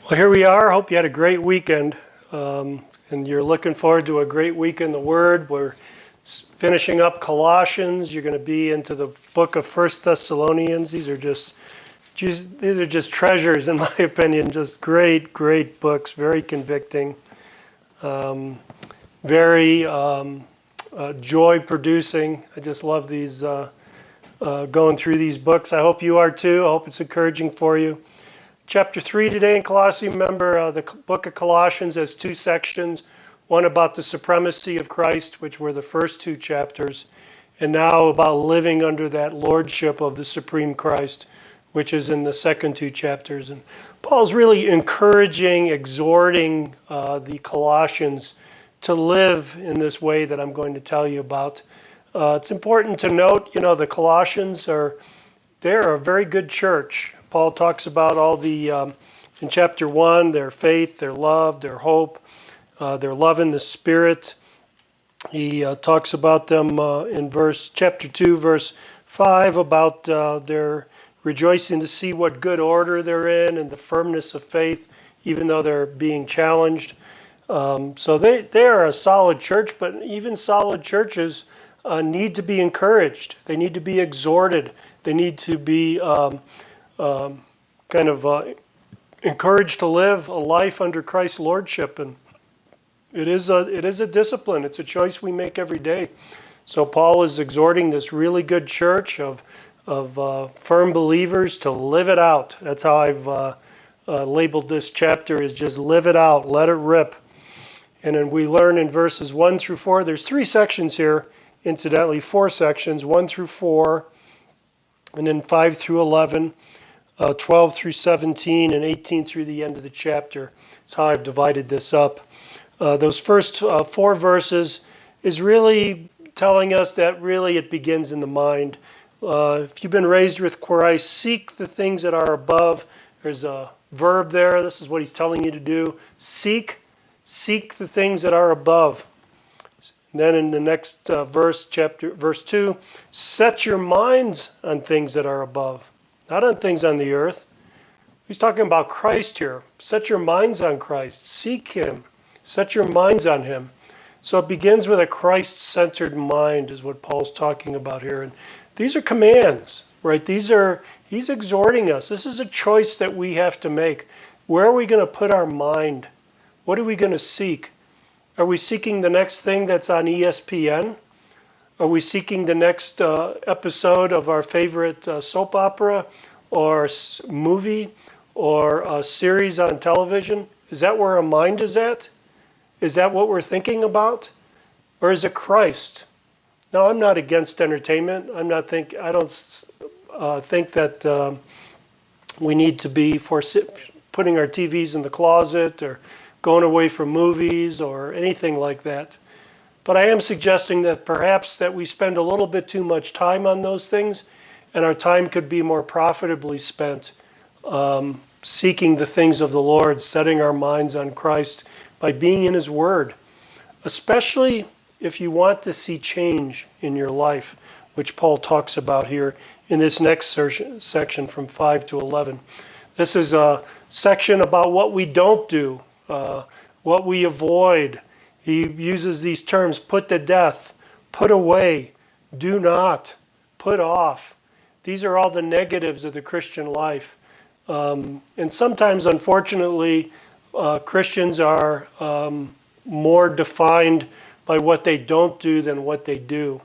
Well, here we are. Hope you had a great weekend, and you're looking forward to a great week in the Word. We're finishing up Colossians. You're going to be into the book of First Thessalonians. These are just treasures, in my opinion. Just great, great books. Very convicting. Very joy-producing. I just love these. Going through these books. I hope you are too. I hope it's encouraging for you. Chapter 3 today in Colossians. Remember, the book of Colossians has two sections. One about the supremacy of Christ, which were the first two chapters, and now about living under that lordship of the supreme Christ, which is in the second two chapters. And Paul's really encouraging, exhorting the Colossians to live in this way that I'm going to tell you about. It's important to note, the Colossians they're a very good church. Paul talks about all in chapter 1, their faith, their love, their hope, their love in the Spirit. He talks about them in chapter 2, verse 5, about their rejoicing to see what good order they're in and the firmness of faith, even though they're being challenged. So they are a solid church, but even solid churches need to be encouraged. They need to be exhorted. They need to be encouraged to live a life under Christ's lordship, and it is a discipline. It's a choice we make every day. So Paul is exhorting this really good church of firm believers to live it out. That's how I've labeled this chapter, is just live it out, let it rip. And then we learn in verses 1 through 4. There's three sections here, incidentally, 4 sections, 1 through 4, and then 5 through 11. 12 through 17, and 18 through the end of the chapter. That's how I've divided this up. Those first 4 verses is really telling us that really it begins in the mind. If you've been raised with Christ, seek the things that are above. There's a verb there. This is what he's telling you to do. Seek the things that are above. And then in the next verse 2, set your minds on things that are above. Not on things on the earth. He's talking about Christ here. Set your minds on Christ. Seek Him. Set your minds on Him. So it begins with a Christ-centered mind is what Paul's talking about here. And these are commands, right? He's exhorting us. This is a choice that we have to make. Where are we going to put our mind? What are we going to seek? Are we seeking the next thing that's on ESPN? Are we seeking the next episode of our favorite soap opera or movie or a series on television? Is that where our mind is at? Is that what we're thinking about? Or is it Christ? Now, I'm not against entertainment. I don't think that we need to be putting our TVs in the closet or going away from movies or anything like that. But I am suggesting that perhaps that we spend a little bit too much time on those things, and our time could be more profitably spent seeking the things of the Lord, setting our minds on Christ by being in His Word, especially if you want to see change in your life, which Paul talks about here in this next section from 5 to 11. This is a section about what we don't do, what we avoid. He uses these terms: put to death, put away, do not, put off. These are all the negatives of the Christian life. And sometimes, unfortunately, Christians are more defined by what they don't do than what they do,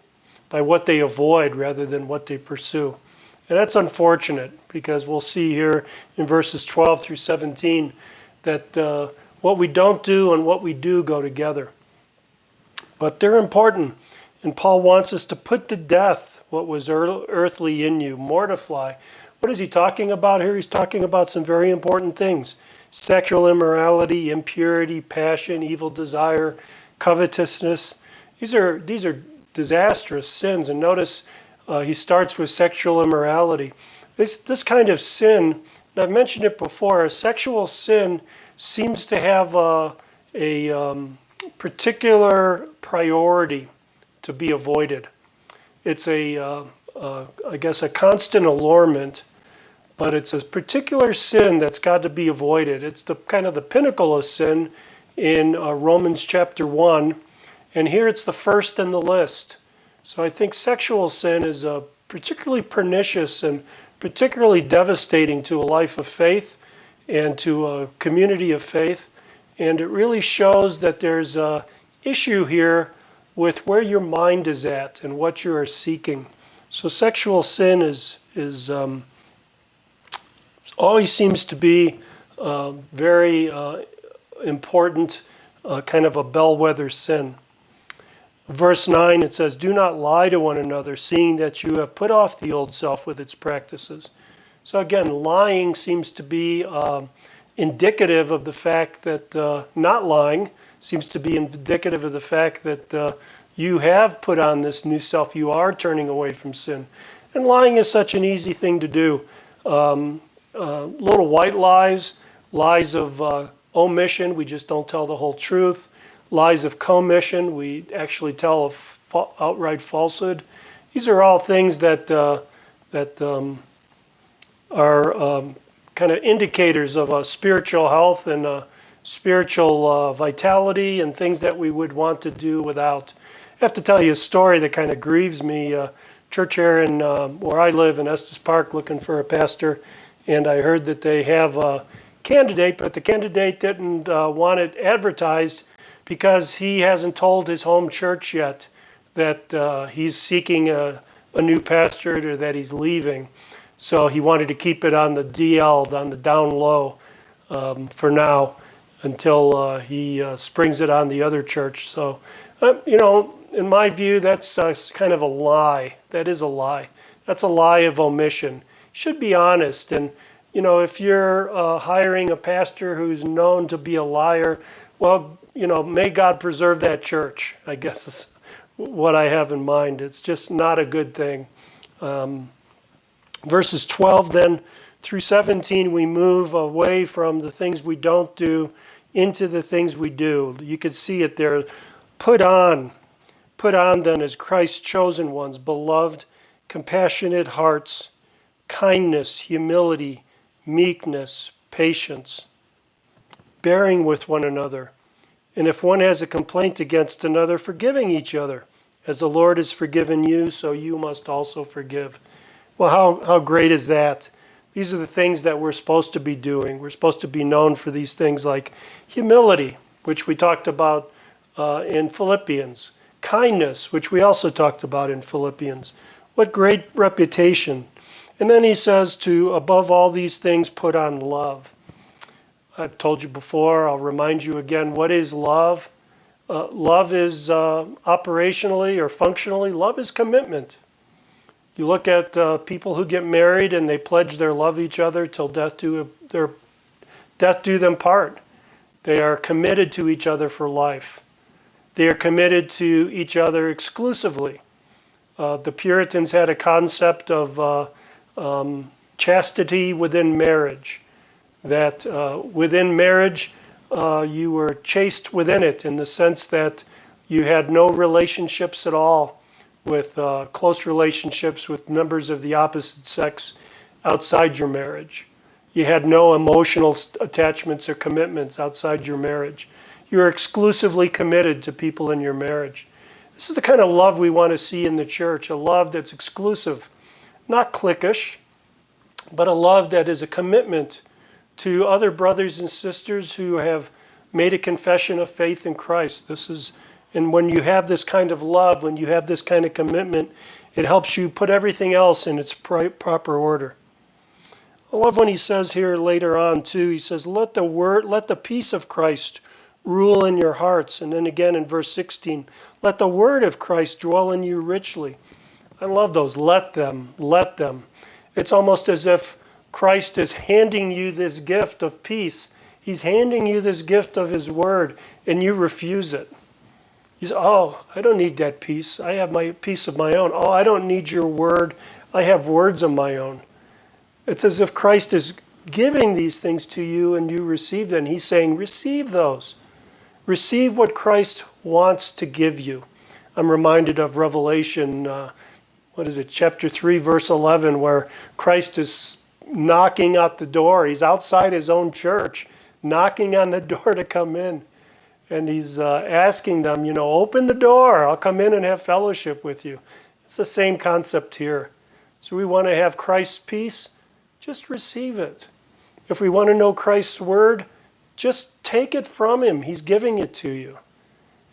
by what they avoid rather than what they pursue. And that's unfortunate, because we'll see here in verses 12 through 17 that what we don't do and what we do go together. But they're important. And Paul wants us to put to death what was earthly in you, mortify. What is he talking about here? He's talking about some very important things: sexual immorality, impurity, passion, evil desire, covetousness. These are disastrous sins. And notice he starts with sexual immorality. This kind of sin, and I've mentioned it before, sexual sin seems to have a particular priority to be avoided. It's a constant allurement but it's a particular sin that's got to be avoided. It's the kind of the pinnacle of sin in Romans chapter 1, and here it's the first in the list. So I think sexual sin is particularly pernicious and particularly devastating to a life of faith and to a community of faith. And it really shows that there's an issue here with where your mind is at and what you are seeking. So sexual sin is always seems to be very important, kind of a bellwether sin. Verse 9, it says, "Do not lie to one another, seeing that you have put off the old self with its practices." So again, lying seems to be indicative of the fact that not lying seems to be indicative of the fact that you have put on this new self. You are turning away from sin. And lying is such an easy thing to do. Little white lies, lies of omission, we just don't tell the whole truth. Lies of commission, we actually tell a outright falsehood. These are all things that are kind of indicators of spiritual health and spiritual vitality and things that we would want to do without. I have to tell you a story that kind of grieves me. Church here in where I live in Estes Park looking for a pastor, and I heard that they have a candidate, but the candidate didn't want it advertised because he hasn't told his home church yet that he's seeking a new pastor or that he's leaving. So he wanted to keep it on the DL, on the down low for now until he springs it on the other church. So, in my view, that's kind of a lie. That is a lie. That's a lie of omission. You should be honest. And, if you're hiring a pastor who's known to be a liar, well, may God preserve that church, I guess is what I have in mind. It's just not a good thing. Verses 12 then through 17, we move away from the things we don't do into the things we do. You could see it there. Put on then as Christ's chosen ones, beloved, compassionate hearts, kindness, humility, meekness, patience, bearing with one another. And if one has a complaint against another, forgiving each other. As the Lord has forgiven you, so you must also forgive. Well, how great is that? These are the things that we're supposed to be doing. We're supposed to be known for these things like humility, which we talked about in Philippians. Kindness, which we also talked about in Philippians. What great reputation. And then he says to, above all these things, put on love. I've told you before, I'll remind you again, what is love? Love is operationally or functionally, love is commitment. You look at people who get married and they pledge their love each other till death do them part. They are committed to each other for life. They are committed to each other exclusively. The Puritans had a concept of chastity within marriage, that within marriage you were chaste within it in the sense that you had no relationships at all with close relationships with members of the opposite sex outside your marriage. You had no emotional attachments or commitments outside your marriage. You're exclusively committed to people in your marriage. This is the kind of love we want to see in the church, a love that's exclusive, not cliquish, but a love that is a commitment to other brothers and sisters who have made a confession of faith in Christ. And when you have this kind of love, when you have this kind of commitment, it helps you put everything else in its proper order. I love when he says here later on too, he says, let the peace of Christ rule in your hearts. And then again in verse 16, let the word of Christ dwell in you richly. I love those, let them. It's almost as if Christ is handing you this gift of peace. He's handing you this gift of his word, and you refuse it. You say, oh, I don't need that peace. I have my peace of my own. Oh, I don't need your word. I have words of my own. It's as if Christ is giving these things to you and you receive them. He's saying, receive those. Receive what Christ wants to give you. I'm reminded of Revelation, chapter 3, verse 11, where Christ is knocking at the door. He's outside his own church, knocking on the door to come in. And he's asking them, open the door. I'll come in and have fellowship with you. It's the same concept here. So we want to have Christ's peace, just receive it. If we want to know Christ's word, just take it from him. He's giving it to you.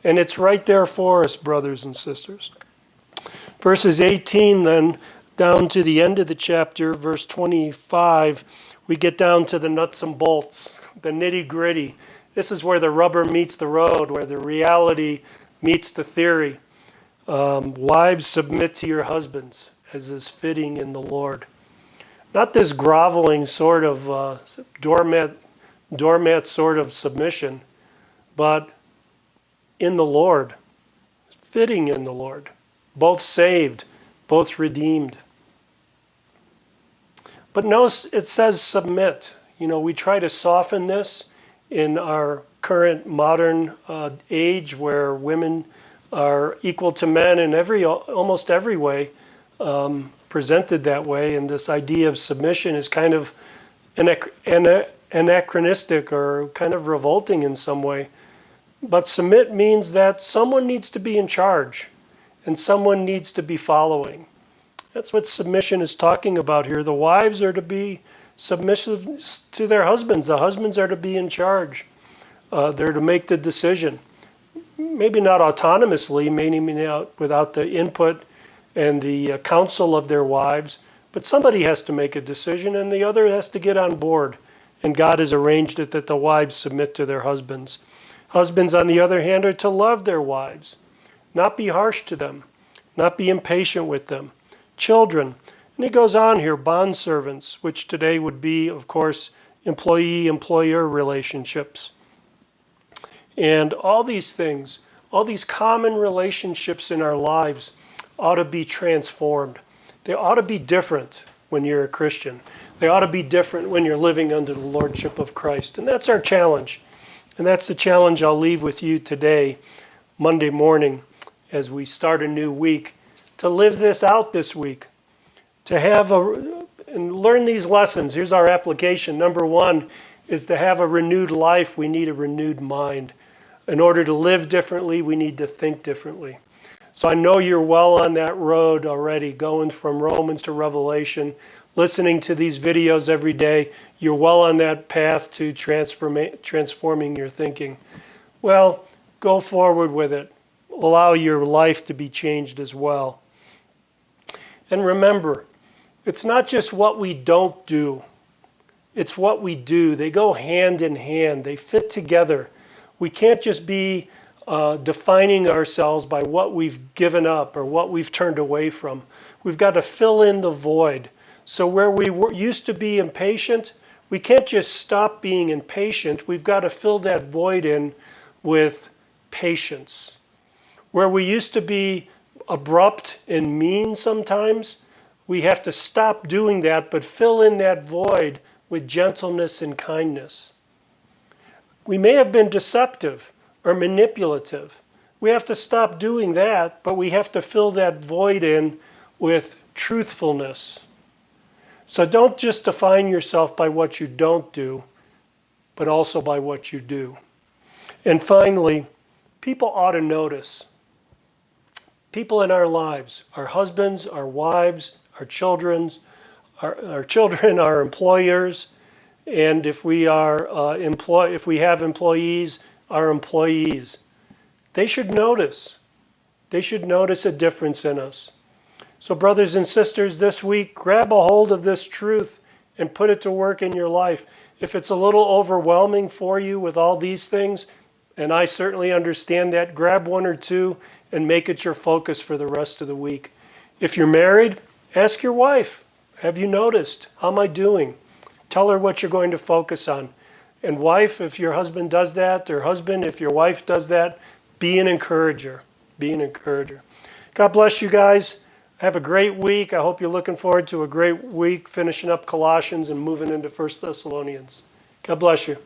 And it's right there for us, brothers and sisters. Verses 18 then, down to the end of the chapter, verse 25, we get down to the nuts and bolts, the nitty-gritty. This is where the rubber meets the road, where the reality meets the theory. Wives, submit to your husbands, as is fitting in the Lord. Not this groveling sort of doormat sort of submission, but in the Lord, fitting in the Lord, both saved, both redeemed. But notice it says submit. We try to soften this in our current modern age where women are equal to men in almost every way, presented that way, and this idea of submission is kind of anachronistic or kind of revolting in some way. But submit means that someone needs to be in charge and someone needs to be following. That's what submission is talking about here. The wives are to be submissive to their husbands. The husbands are to be in charge. They're to make the decision. Maybe not autonomously, maybe not without the input and the counsel of their wives, but somebody has to make a decision and the other has to get on board. And God has arranged it that the wives submit to their husbands. Husbands, on the other hand, are to love their wives, not be harsh to them, not be impatient with them. Children, and he goes on here, bondservants, which today would be, of course, employee-employer relationships. And all these things, all these common relationships in our lives ought to be transformed. They ought to be different when you're a Christian. They ought to be different when you're living under the lordship of Christ. And that's our challenge. And that's the challenge I'll leave with you today, Monday morning, as we start a new week, to live this out this week, to have and learn these lessons. Here's our application. Number one is to have a renewed life, we need a renewed mind. In order to live differently, we need to think differently. So I know you're well on that road already, going from Romans to Revelation, listening to these videos every day. You're well on that path to transforming your thinking. Well, go forward with it. Allow your life to be changed as well. And remember, it's not just what we don't do. It's what we do. They go hand in hand. They fit together. We can't just be defining ourselves by what we've given up or what we've turned away from. We've got to fill in the void. So where we used to be impatient, we can't just stop being impatient. We've got to fill that void in with patience. Where we used to be abrupt and mean sometimes, we have to stop doing that, but fill in that void with gentleness and kindness. We may have been deceptive or manipulative. We have to stop doing that, but we have to fill that void in with truthfulness. So don't just define yourself by what you don't do, but also by what you do. And finally, people ought to notice. People in our lives, our husbands, our wives, our children, our employers, and if we are if we have employees, our employees. They should notice. They should notice a difference in us. So brothers and sisters, this week, grab a hold of this truth and put it to work in your life. If it's a little overwhelming for you with all these things, and I certainly understand that, grab one or two and make it your focus for the rest of the week. If you're married, ask your wife, have you noticed? How am I doing? Tell her what you're going to focus on. And wife, if your husband does that, or husband, if your wife does that, be an encourager. Be an encourager. God bless you guys. Have a great week. I hope you're looking forward to a great week, finishing up Colossians and moving into 1 Thessalonians. God bless you.